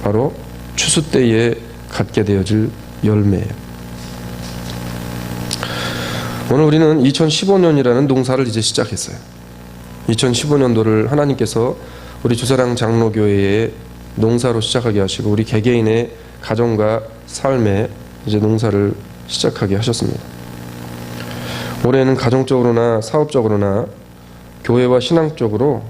바로 추수 때에 갖게 되어질 열매예요. 오늘 우리는 2015년이라는 농사를 이제 시작했어요. 2015년도를 하나님께서 우리 주사랑 장로교회의 농사로 시작하게 하시고 우리 개개인의 가정과 삶에 이제 농사를 시작하게 하셨습니다. 올해는 가정적으로나 사업적으로나 교회와 신앙적으로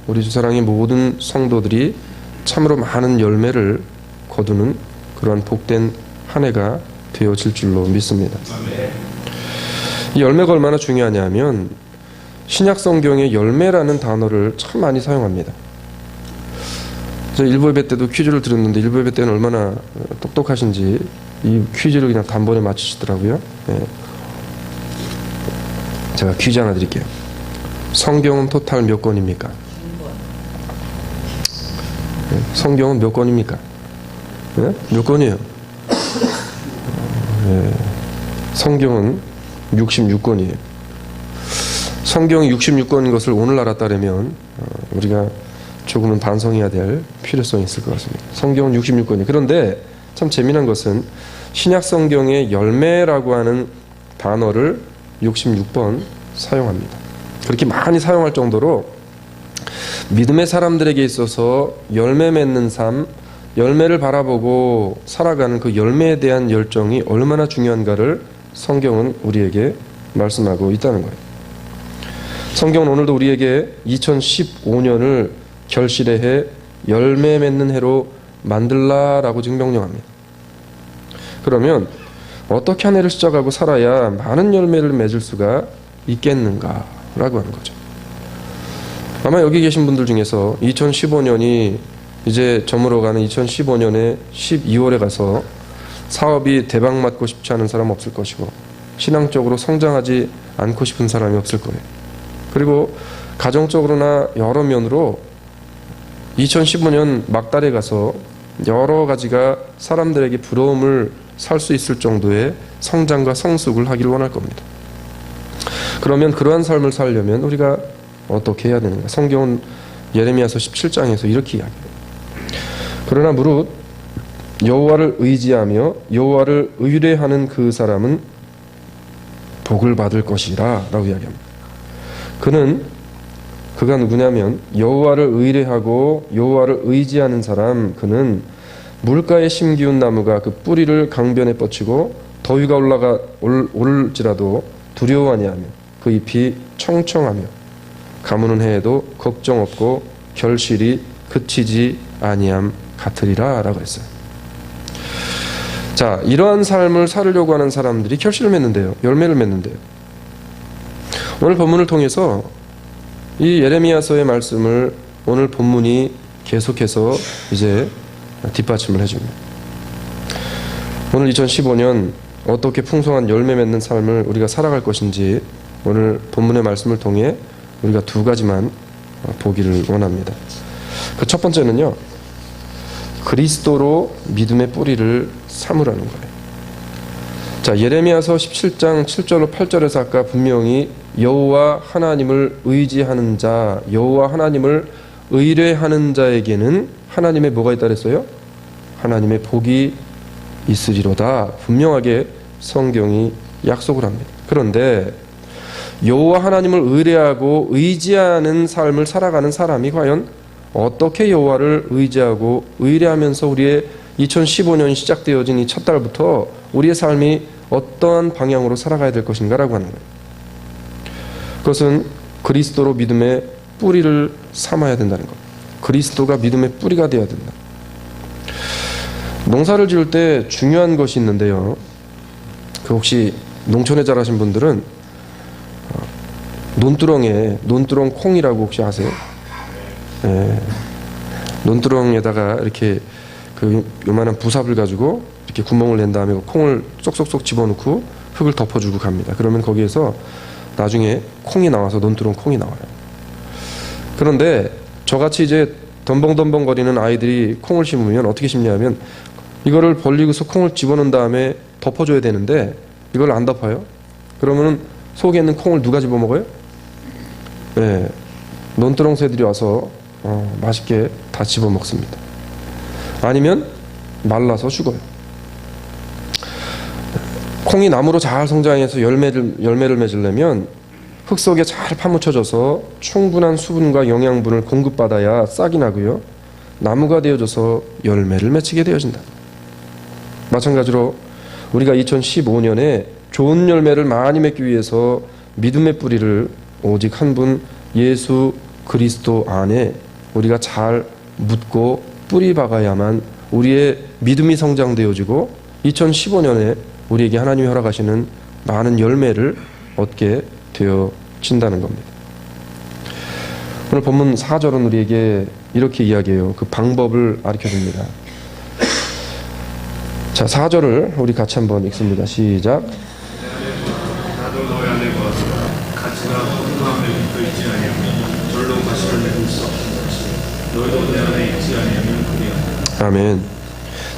우리 주사랑의 모든 성도들이 참으로 많은 열매를 거두는 그러한 복된 한 해가 되어질 줄로 믿습니다. 이 열매가 얼마나 중요하냐면 신약 성경에 열매라는 단어를 참 많이 사용합니다. 제가 일부 예배 때도 퀴즈를 드렸는데 일부 예배 때는 얼마나 똑똑하신지 이 퀴즈를 그냥 단번에 맞히시더라고요. 제가 퀴즈 하나 드릴게요. 성경은 토탈 몇 권입니까? 성경은 몇 권입니까? 몇 권이에요? 성경은 66권이에요. 성경이 66권인 것을 오늘 알았다면 우리가 조금은 반성해야 될 필요성이 있을 것 같습니다. 성경은 66권이에요. 그런데 참 재미난 것은 신약 성경의 열매라고 하는 단어를 66번 사용합니다. 그렇게 많이 사용할 정도로 믿음의 사람들에게 있어서 열매 맺는 삶, 열매를 바라보고 살아가는 그 열매에 대한 열정이 얼마나 중요한가를 성경은 우리에게 말씀하고 있다는 거예요. 성경은 오늘도 우리에게 2015년을 결실의 해, 열매 맺는 해로 만들라라고 지금 명령합니다. 그러면 어떻게 한 해를 시작하고 살아야 많은 열매를 맺을 수가 있겠는가라고 하는 거죠. 아마 여기 계신 분들 중에서 2015년이 이제 저물어가는 2015년에 12월에 가서 사업이 대박맞고 싶지 않은 사람 없을 것이고 신앙적으로 성장하지 않고 싶은 사람이 없을 거예요. 그리고 가정적으로나 여러 면으로 2015년 막달에 가서 여러 가지가 사람들에게 부러움을 살 수 있을 정도의 성장과 성숙을 하기를 원할 겁니다. 그러면 그러한 삶을 살려면 우리가 어떻게 해야 되는가? 성경은 예레미야서 17장에서 이렇게 이야기해요. 그러나 무릇 여호와를 의지하며 여호와를 의뢰하는 그 사람은 복을 받을 것이라 라고 이야기합니다. 그가 누구냐면 여호와를 의뢰하고 여호와를 의지하는 사람, 그는 물가에 심기운 나무가 그 뿌리를 강변에 뻗치고 더위가 올지라도 두려워 아니하며 그 잎이 청청하며 가무는 해에도 걱정 없고 결실이 그치지 아니함 같으리라 라고 했어요. 자, 이러한 삶을 살으려고 하는 사람들이 결실을 맺는데요. 열매를 맺는데요. 오늘 본문을 통해서 이 예레미야서의 말씀을 오늘 본문이 계속해서 이제 뒷받침을 해줍니다. 오늘 2015년 어떻게 풍성한 열매 맺는 삶을 우리가 살아갈 것인지 오늘 본문의 말씀을 통해 우리가 두 가지만 보기를 원합니다. 그 첫 번째는요, 그리스도로 믿음의 뿌리를 삼으라는 거예요. 자, 예레미야서 17장 7절로 8절에서 아까 분명히 여호와 하나님을 의지하는 자, 여호와 하나님을 의뢰하는 자에게는 하나님의 뭐가 있다 그랬어요? 하나님의 복이 있으리로다. 분명하게 성경이 약속을 합니다. 그런데 여호와 하나님을 의뢰하고 의지하는 삶을 살아가는 사람이 과연 어떻게 여호와를 의지하고 의뢰하면서 우리의 2015년이 시작되어진 이 첫 달부터 우리의 삶이 어떠한 방향으로 살아가야 될 것인가라고 하는 거예요. 그것은 그리스도로 믿음의 뿌리를 삼아야 된다는 것. 그리스도가 믿음의 뿌리가 되어야 된다. 농사를 지을 때 중요한 것이 있는데요. 그 혹시 농촌에 자라신 분들은 논두렁 콩이라고 혹시 아세요? 논두렁에다가 이렇게 그 요만한 부삽을 가지고 이렇게 구멍을 낸 다음에 콩을 쏙쏙쏙 집어넣고 흙을 덮어주고 갑니다. 그러면 거기에서 나중에 콩이 나와서 논두렁 콩이 나와요. 그런데 저같이 이제 덤벙덤벙거리는 아이들이 콩을 심으면 어떻게 심냐면 이거를 벌리고서 콩을 집어넣은 다음에 덮어줘야 되는데 이걸 안 덮어요. 그러면 속에 있는 콩을 누가 집어먹어요? 논두렁 새들이 와서 맛있게 다 집어먹습니다. 아니면 말라서 죽어요. 콩이 나무로 잘 성장해서 열매를 맺으려면 흙 속에 잘 파묻혀져서 충분한 수분과 영양분을 공급받아야 싹이 나고요. 나무가 되어져서 열매를 맺히게 되어진다. 마찬가지로 우리가 2015년에 좋은 열매를 많이 맺기 위해서 믿음의 뿌리를 오직 한 분 예수 그리스도 안에 우리가 잘 묻고 뿌리 박아야만 우리의 믿음이 성장되어지고 2015년에 우리에게 하나님이 허락하시는 많은 열매를 얻게 되어진다는 겁니다. 오늘 본문 4절은 우리에게 이렇게 이야기해요. 그 방법을 가르쳐줍니다. 자, 4절을 우리 같이 한번 읽습니다. 시작. 나도 너희 안에 거하노라. 가지가 풍성함에 붙어 있지 아니하면 절로 가시를 맺을 수 없으니 너희도 내 안에 있지 아니하면 그리하라. 아멘.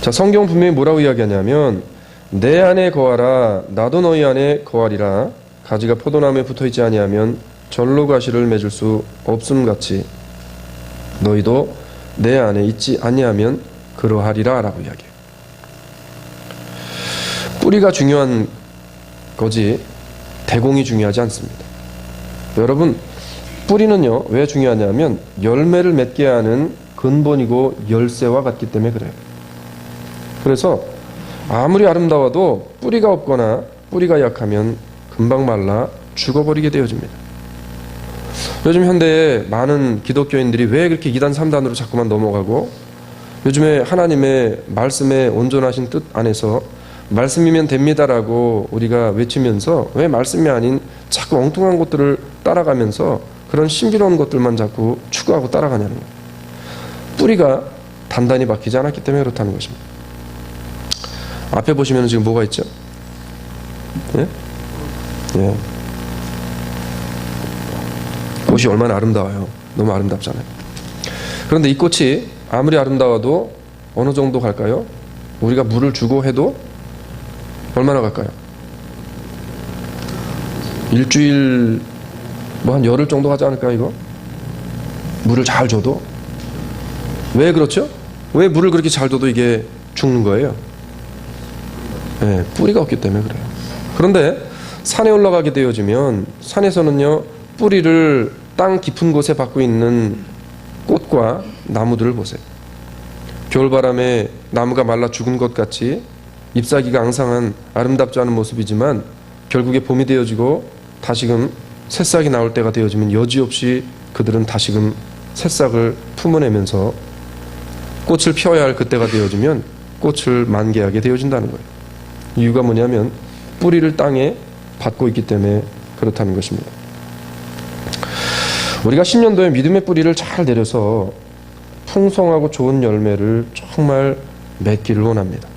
자, 성경 분명히 뭐라고 이야기하냐면 내 안에 거하라. 나도 너희 안에 거하리라. 가지가 포도나무에 붙어 있지 아니하면 절로 가시를 맺을 수 없음 같이 너희도 내 안에 있지 아니하면 그러하리라 라고 이야기해요. 뿌리가 중요한 거지 대공이 중요하지 않습니다. 여러분, 뿌리는요 왜 중요하냐면 열매를 맺게 하는 근본이고 열쇠와 같기 때문에 그래요. 그래서 아무리 아름다워도 뿌리가 없거나 뿌리가 약하면 금방 말라 죽어버리게 되어집니다. 요즘 현대에 많은 기독교인들이 왜 그렇게 2단 3단으로 자꾸만 넘어가고 요즘에 하나님의 말씀의 온전하신 뜻 안에서 말씀이면 됩니다라고 우리가 외치면서 왜 말씀이 아닌 자꾸 엉뚱한 것들을 따라가면서 그런 신비로운 것들만 자꾸 추구하고 따라가냐는 거예요. 뿌리가 단단히 박히지 않았기 때문에 그렇다는 것입니다. 앞에 보시면 지금 뭐가 있죠? 예? 예. 꽃이 얼마나 아름다워요. 너무 아름답잖아요. 그런데 이 꽃이 아무리 아름다워도 어느 정도 갈까요? 우리가 물을 주고 해도 얼마나 갈까요? 일주일 뭐 한 열흘 정도 가지 않을까요 이거? 물을 잘 줘도? 왜 그렇죠? 왜 물을 그렇게 잘 줘도 이게 죽는 거예요? 네, 뿌리가 없기 때문에 그래요. 그런데 산에 올라가게 되어지면 산에서는요 뿌리를 땅 깊은 곳에 박고 있는 꽃과 나무들을 보세요. 겨울바람에 나무가 말라 죽은 것 같이 잎사귀가 앙상한 아름답지 않은 모습이지만 결국에 봄이 되어지고 다시금 새싹이 나올 때가 되어지면 여지없이 그들은 다시금 새싹을 품어내면서 꽃을 피워야 할 그때가 되어지면 꽃을 만개하게 되어진다는 거예요. 이유가 뭐냐면 뿌리를 땅에 받고 있기 때문에 그렇다는 것입니다. 우리가 10년도에 믿음의 뿌리를 잘 내려서 풍성하고 좋은 열매를 정말 맺기를 원합니다.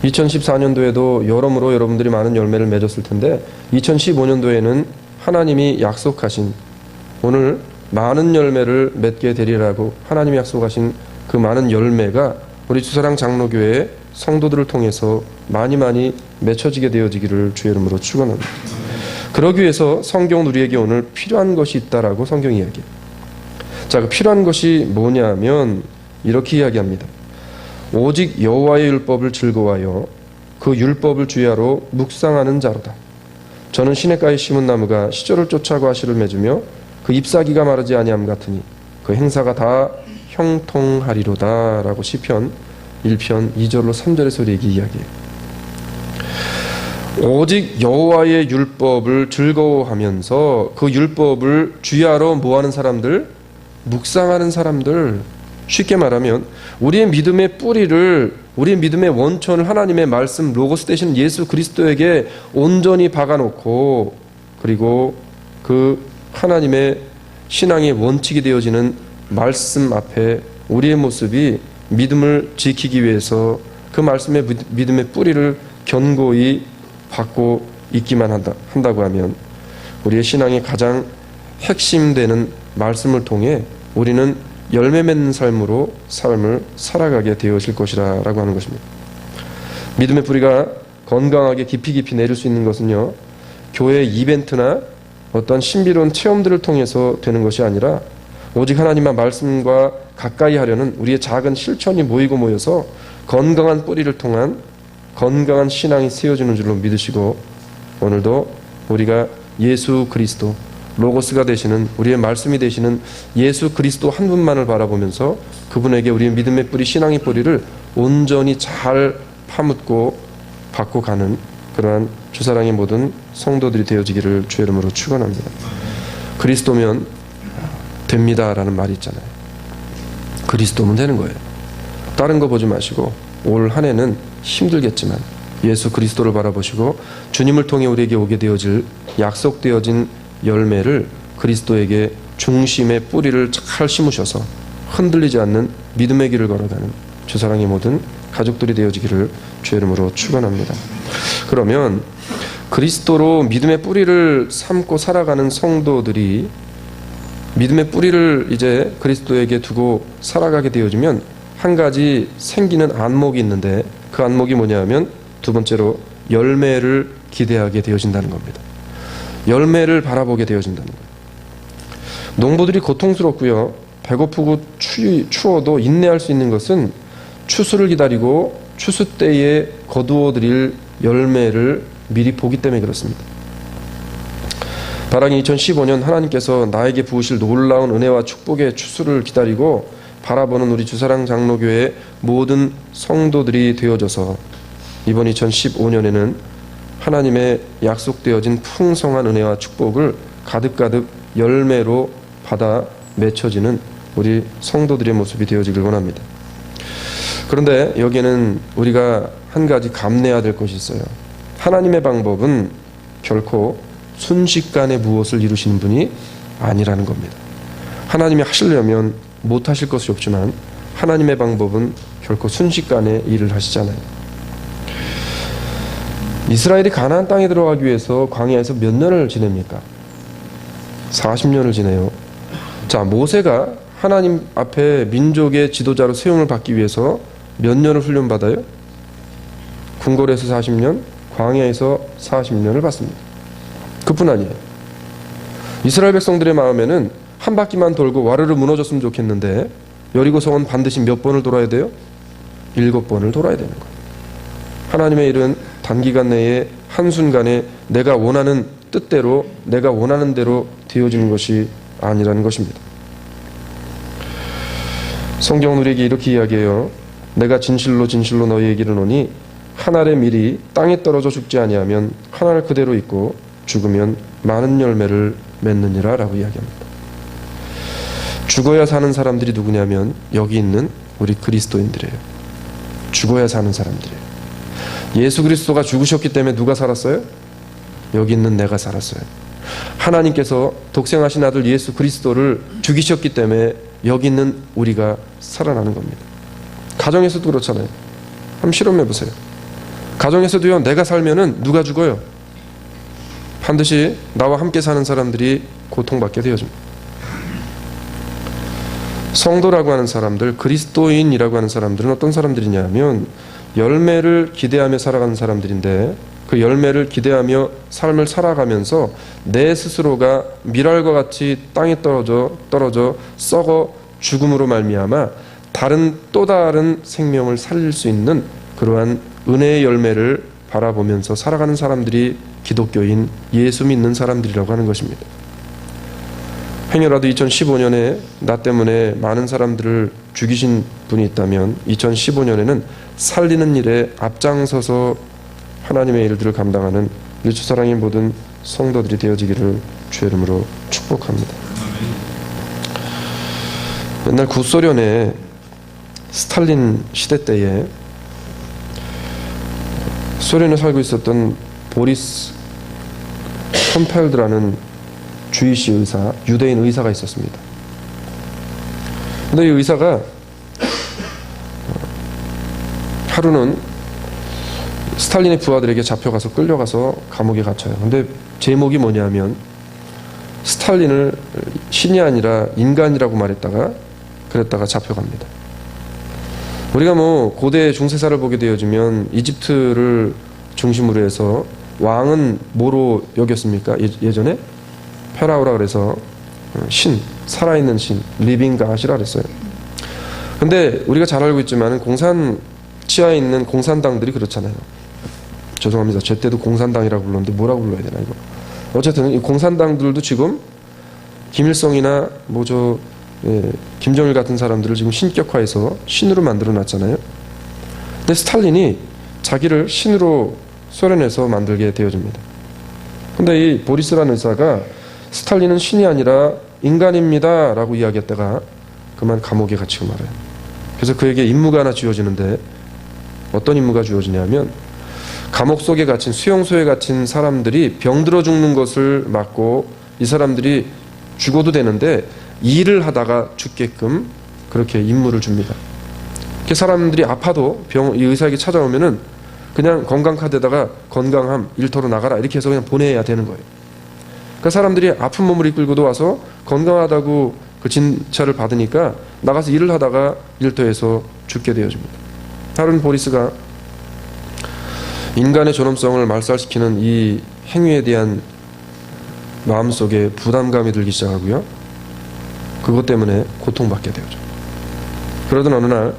2014년도에도 여러모로 여러분들이 많은 열매를 맺었을 텐데 2015년도에는 하나님이 약속하신 오늘 많은 열매를 맺게 되리라고 하나님이 약속하신 그 많은 열매가 우리 주사랑 장로교회 성도들을 통해서 많이 맺혀지게 되어지기를 주의 이름으로 축원합니다. 그러기 위해서 성경은 우리에게 오늘 필요한 것이 있다라고 성경이 이야기해요. 자, 그 필요한 것이 뭐냐면 이렇게 이야기합니다. 오직 여호와의 율법을 즐거워하여 그 율법을 주야로 묵상하는 자로다. 저는 시냇가에 심은 나무가 시절을 쫓아 과실을 맺으며 그 잎사귀가 마르지 아니함 같으니 그 행사가 다 형통하리로다 라고 시편 1편 2절로 3절에서 우리에게 이야기해요. 오직 여호와의 율법을 즐거워하면서 그 율법을 주야로 뭐하는 사람들? 묵상하는 사람들. 쉽게 말하면 우리의 믿음의 뿌리를 우리의 믿음의 원천을 하나님의 말씀 로고스 되시는 예수 그리스도에게 온전히 박아놓고 그리고 그 하나님의 신앙의 원칙이 되어지는 말씀 앞에 우리의 모습이 믿음을 지키기 위해서 그 말씀의 믿음의 뿌리를 견고히 받고 있기만 한다고 하면 우리의 신앙의 가장 핵심되는 말씀을 통해 우리는 열매 맺는 삶으로 삶을 살아가게 되어질 것이라 라고 하는 것입니다. 믿음의 뿌리가 건강하게 깊이 내릴 수 있는 것은요 교회 이벤트나 어떤 신비로운 체험들을 통해서 되는 것이 아니라 오직 하나님의 말씀과 가까이 하려는 우리의 작은 실천이 모이고 모여서 건강한 뿌리를 통한 건강한 신앙이 세워지는 줄로 믿으시고, 오늘도 우리가 예수 그리스도 로고스가 되시는, 우리의 말씀이 되시는 예수 그리스도 한 분만을 바라보면서 그분에게 우리의 믿음의 뿌리, 신앙의 뿌리를 온전히 잘 파묻고 받고 가는 그러한 주사랑의 모든 성도들이 되어지기를 주의 이름으로 축원합니다. 그리스도면 됩니다라는 말이 있잖아요. 그리스도면 되는 거예요. 다른 거 보지 마시고 올 한 해는 힘들겠지만 예수 그리스도를 바라보시고 주님을 통해 우리에게 오게 되어질 약속되어진 열매를 그리스도에게 중심의 뿌리를 잘 심으셔서 흔들리지 않는 믿음의 길을 걸어가는 주사랑의 모든 가족들이 되어지기를 주의 이름으로 축원합니다. 그러면 그리스도로 믿음의 뿌리를 삼고 살아가는 성도들이 믿음의 뿌리를 이제 그리스도에게 두고 살아가게 되어지면 한 가지 생기는 안목이 있는데, 그 안목이 뭐냐 하면 두 번째로 열매를 기대하게 되어진다는 겁니다. 열매를 바라보게 되어진다는 거예요. 농부들이 고통스럽고요, 배고프고 추워도 인내할 수 있는 것은 추수를 기다리고 추수 때에 거두어들일 열매를 미리 보기 때문에 그렇습니다. 바라기 2015년 하나님께서 나에게 부으실 놀라운 은혜와 축복의 추수를 기다리고 바라보는 우리 주사랑 장로교회 모든 성도들이 되어져서 이번 2015년에는 하나님의 약속되어진 풍성한 은혜와 축복을 가득가득 열매로 받아 맺혀지는 우리 성도들의 모습이 되어지길 원합니다. 그런데 여기에는 우리가 한 가지 감내해야 될 것이 있어요. 하나님의 방법은 결코 순식간에 무엇을 이루시는 분이 아니라는 겁니다. 하나님이 하시려면 못하실 것이 없지만 하나님의 방법은 결코 순식간에 일을 하시잖아요. 이스라엘이 가나안 땅에 들어가기 위해서 광야에서 몇 년을 지냅니까? 40년을 지내요. 자, 모세가 하나님 앞에 민족의 지도자로 세움을 받기 위해서 몇 년을 훈련받아요? 궁궐에서 40년, 광야에서 40년을 받습니다. 그뿐 아니에요. 이스라엘 백성들의 마음에는 한 바퀴만 돌고 와르르 무너졌으면 좋겠는데 여리고성은 반드시 몇 번을 돌아야 돼요? 7번을 돌아야 되는 거예요. 하나님의 일은 단기간 내에 한순간에 내가 원하는 뜻대로, 내가 원하는 대로 되어지는 것이 아니라는 것입니다. 성경은 우리에게 이렇게 이야기해요. 내가 진실로 진실로 너희에게 이르노니 한 알의 밀이 땅에 떨어져 죽지 아니하면 한 알 그대로 있고 죽으면 많은 열매를 맺느니라 라고 이야기합니다. 죽어야 사는 사람들이 누구냐면 여기 있는 우리 그리스도인들이에요. 죽어야 사는 사람들이에요. 예수 그리스도가 죽으셨기 때문에 누가 살았어요? 여기 있는 내가 살았어요. 하나님께서 독생하신 아들 예수 그리스도를 죽이셨기 때문에 여기 있는 우리가 살아나는 겁니다. 가정에서도 그렇잖아요. 한번 실험해 보세요. 가정에서도요, 내가 살면은 누가 죽어요? 반드시 나와 함께 사는 사람들이 고통받게 되어집니다. 성도라고 하는 사람들, 그리스도인이라고 하는 사람들은 어떤 사람들이냐면 열매를 기대하며 살아가는 사람들인데, 그 열매를 기대하며 삶을 살아가면서 내 스스로가 밀알과 같이 땅에 떨어져 썩어 죽음으로 말미암아 또 다른 생명을 살릴 수 있는 그러한 은혜의 열매를 바라보면서 살아가는 사람들이 기독교인, 예수 믿는 사람들이라고 하는 것입니다. 행여라도 2015년에 나 때문에 많은 사람들을 죽이신 분이 있다면 2015년에는 살리는 일에 앞장서서 하나님의 일들을 감당하는 우리 주사랑의 모든 성도들이 되어지기를 주의 이름으로 축복합니다. 옛날 구소련의 스탈린 시대 때에 소련에 살고 있었던 보리스 홈펠드라는 주이시 의사, 유대인 의사가 있었습니다. 근데 이 의사가 하루는 스탈린의 부하들에게 잡혀가서 끌려가서 감옥에 갇혀요. 근데 제목이 뭐냐면 스탈린을 신이 아니라 인간이라고 그랬다가 잡혀갑니다. 우리가 고대 중세사를 보게 되어지면 이집트를 중심으로 해서 왕은 뭐로 여겼습니까? 예전에 페라오라 그래서 신, 살아있는 신, 리빙 갓이라 그랬어요. 근데 우리가 잘 알고 있지만 공산 치하에 있는 공산당들이 그렇잖아요. 죄송합니다. 제 때도 공산당이라고 불렀는데 뭐라고 불러야 되나 이거. 어쨌든 이 공산당들도 지금 김일성이나 김정일 같은 사람들을 지금 신격화해서 신으로 만들어 놨잖아요. 근데 스탈린이 자기를 신으로 소련에서 만들게 되어집니다. 근데 이 보리스라는 의사가 스탈린은 신이 아니라 인간입니다 라고 이야기했다가 그만 감옥에 갇히고 말아요. 그래서 그에게 임무가 하나 주어지는데 어떤 임무가 주어지냐면 감옥 속에 갇힌 수용소에 갇힌 사람들이 병들어 죽는 것을 막고 이 사람들이 죽어도 되는데 일을 하다가 죽게끔 그렇게 임무를 줍니다. 그 사람들이 아파도 이 의사에게 찾아오면은 그냥 건강카드에다가 건강함, 일터로 나가라 이렇게 해서 그냥 보내야 되는 거예요. 그 사람들이 아픈 몸을 이끌고도 와서 건강하다고 그 진찰을 받으니까 나가서 일을 하다가 일터에서 죽게 되어집니다. 다른 보리스가 인간의 존엄성을 말살시키는 이 행위에 대한 마음속에 부담감이 들기 시작하고요. 그것 때문에 고통받게 되죠. 그러던 어느 날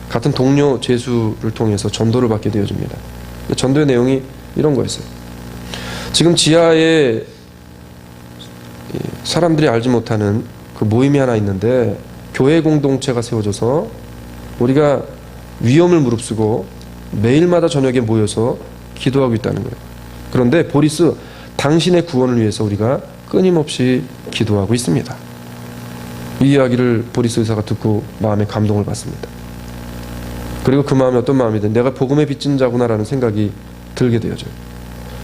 같은 동료 제수를 통해서 전도를 받게 되어집니다. 전도의 내용이 이런 거였어요. 지금 지하에 사람들이 알지 못하는 그 모임이 하나 있는데 교회 공동체가 세워져서 우리가 위험을 무릅쓰고 매일마다 저녁에 모여서 기도하고 있다는 거예요. 그런데 보리스, 당신의 구원을 위해서 우리가 끊임없이 기도하고 있습니다. 이 이야기를 보리스 의사가 듣고 마음에 감동을 받습니다. 그리고 그 마음이 어떤 마음이든 내가 복음의 빚진 자구나라는 생각이 들게 되어져요.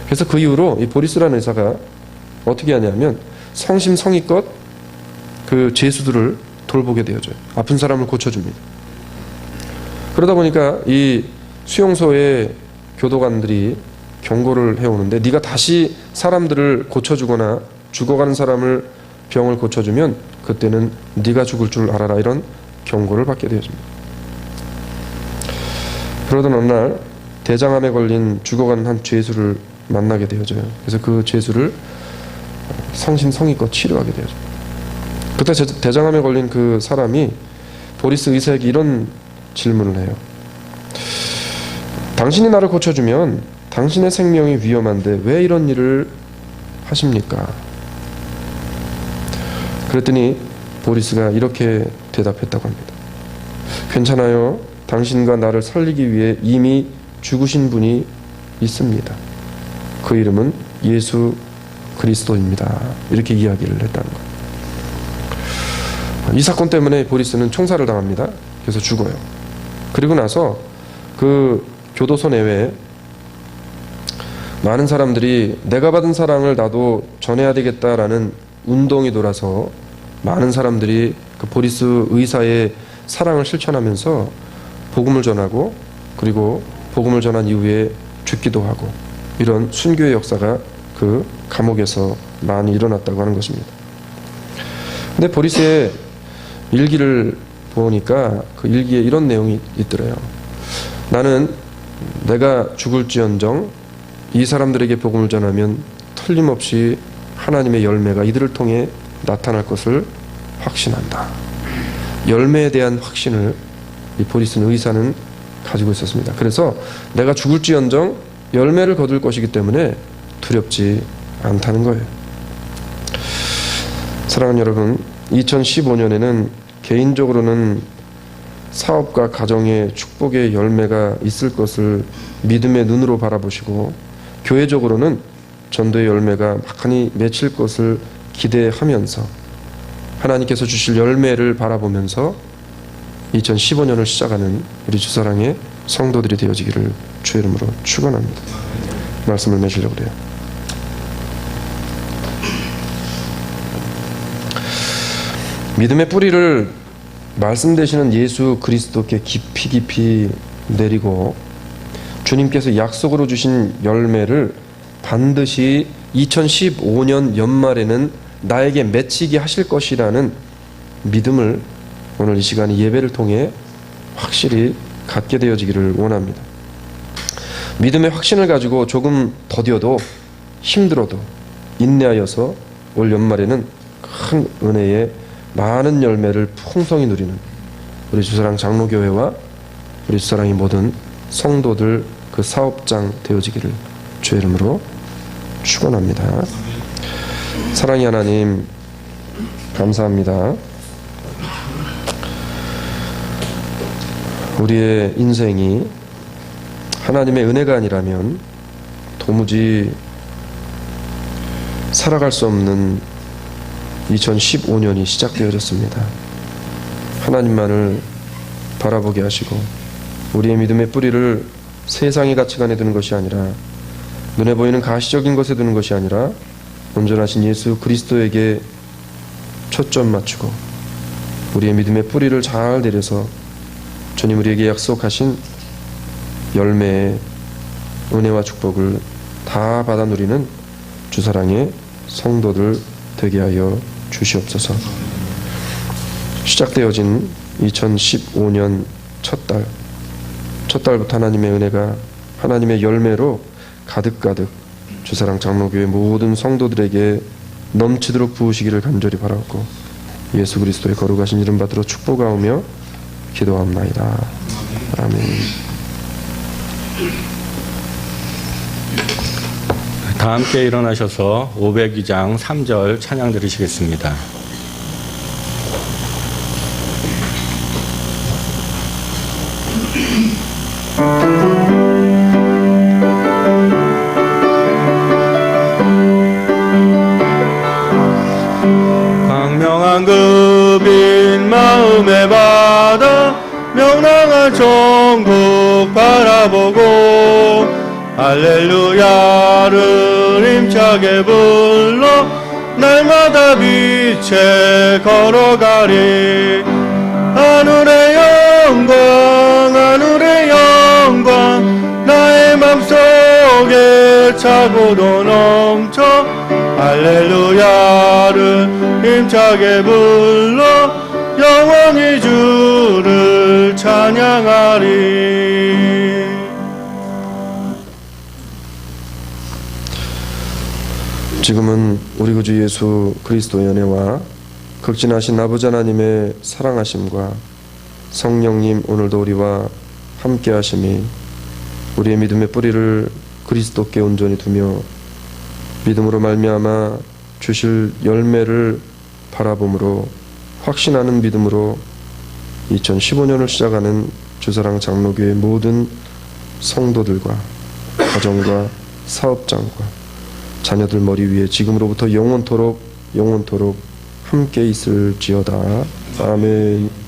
그래서 그 이후로 이 보리스라는 의사가 어떻게 하냐면 성심성의껏 그 죄수들을 돌보게 되어져요. 아픈 사람을 고쳐줍니다. 그러다 보니까 이 수용소의 교도관들이 경고를 해오는데 네가 다시 사람들을 고쳐주거나 죽어가는 사람을 병을 고쳐주면 그때는 네가 죽을 줄 알아라 이런 경고를 받게 되어집니다. 그러던 어느 날 대장암에 걸린 죽어가는 한 죄수를 만나게 되어져요. 그래서 그 죄수를 성심성의껏 치료하게 되어집니다. 그때 대장암에 걸린 그 사람이 보리스 의사에게 이런 질문을 해요. 당신이 나를 고쳐주면 당신의 생명이 위험한데 왜 이런 일을 하십니까? 그랬더니 보리스가 이렇게 대답했다고 합니다. 괜찮아요. 당신과 나를 살리기 위해 이미 죽으신 분이 있습니다. 그 이름은 예수 그리스도입니다. 이렇게 이야기를 했다는 거예요. 이 사건 때문에 보리스는 총살을 당합니다. 그래서 죽어요. 그리고 나서 그 교도소 내외에 많은 사람들이 내가 받은 사랑을 나도 전해야 되겠다라는 운동이 돌아서 많은 사람들이 그 보리스 의사의 사랑을 실천하면서 복음을 전하고 그리고 복음을 전한 이후에 죽기도 하고 이런 순교의 역사가 그 감옥에서 많이 일어났다고 하는 것입니다. 근데 보리스의 일기를 보니까 그 일기에 이런 내용이 있더래요. 나는 내가 죽을지언정 이 사람들에게 복음을 전하면 틀림없이 하나님의 열매가 이들을 통해 나타날 것을 확신한다. 열매에 대한 확신을 이 보리스 의사는 가지고 있었습니다. 그래서 내가 죽을지언정 열매를 거둘 것이기 때문에 두렵지 않다는 거예요. 사랑하는 여러분, 2015년에는 개인적으로는 사업과 가정의 축복의 열매가 있을 것을 믿음의 눈으로 바라보시고 교회적으로는 전도의 열매가 막하니 맺힐 것을 기대하면서 하나님께서 주실 열매를 바라보면서 2015년을 시작하는 우리 주사랑의 성도들이 되어지기를 주의 이름으로 축원합니다. 말씀을 맺으려고 그래요. 믿음의 뿌리를 말씀 되시는 예수 그리스도께 깊이 내리고 주님께서 약속으로 주신 열매를 반드시 2015년 연말에는 나에게 맺히게 하실 것이라는 믿음을 오늘 이 시간 예배를 통해 확실히 갖게 되어지기를 원합니다. 믿음의 확신을 가지고 조금 더뎌도 힘들어도 인내하여서 올 연말에는 큰 은혜의 많은 열매를 풍성히 누리는 우리 주사랑 장로교회와 우리 주사랑의 모든 성도들 그 사업장 되어지기를 주의 이름으로 축원합니다. 사랑의 하나님 감사합니다. 우리의 인생이 하나님의 은혜가 아니라면 도무지 살아갈 수 없는 2015년이 시작되어졌습니다. 하나님만을 바라보게 하시고 우리의 믿음의 뿌리를 세상의 가치관에 두는 것이 아니라 눈에 보이는 가시적인 것에 두는 것이 아니라 온전하신 예수 그리스도에게 초점 맞추고 우리의 믿음의 뿌리를 잘 내려서 주님 우리에게 약속하신 열매의 은혜와 축복을 다 받아 누리는 주사랑의 성도들 되게 하여 주시옵소서. 시작되어진 2015년 첫 달부터 하나님의 은혜가 하나님의 열매로 가득가득 주사랑 장로교회 모든 성도들에게 넘치도록 부으시기를 간절히 바라옵고 예수 그리스도의 거룩하신 이름 받들어 축복하오며 기도합나이다. 아멘. 다 함께 일어나셔서 502장 3절 찬양 들으시겠습니다. 광명한 급인 마음에 받아 명랑한 천국 바라보고 할렐루야를 힘차게 불러 날마다 빛에 걸어가리. 하늘의 영광 나의 맘속에 차고도 넘쳐 할렐루야를 힘차게 불러 영원히 주를 찬양하리. 지금은 우리 구주 예수 그리스도의 은혜와 극진하신 아버지 하나님의 사랑하심과 성령님 오늘도 우리와 함께 하심이 우리의 믿음의 뿌리를 그리스도께 온전히 두며 믿음으로 말미암아 주실 열매를 바라봄으로 확신하는 믿음으로 2015년을 시작하는 주사랑 장로교회 모든 성도들과 가정과 사업장과 자녀들 머리 위에 지금으로부터 영원토록 함께 있을지어다. 아멘.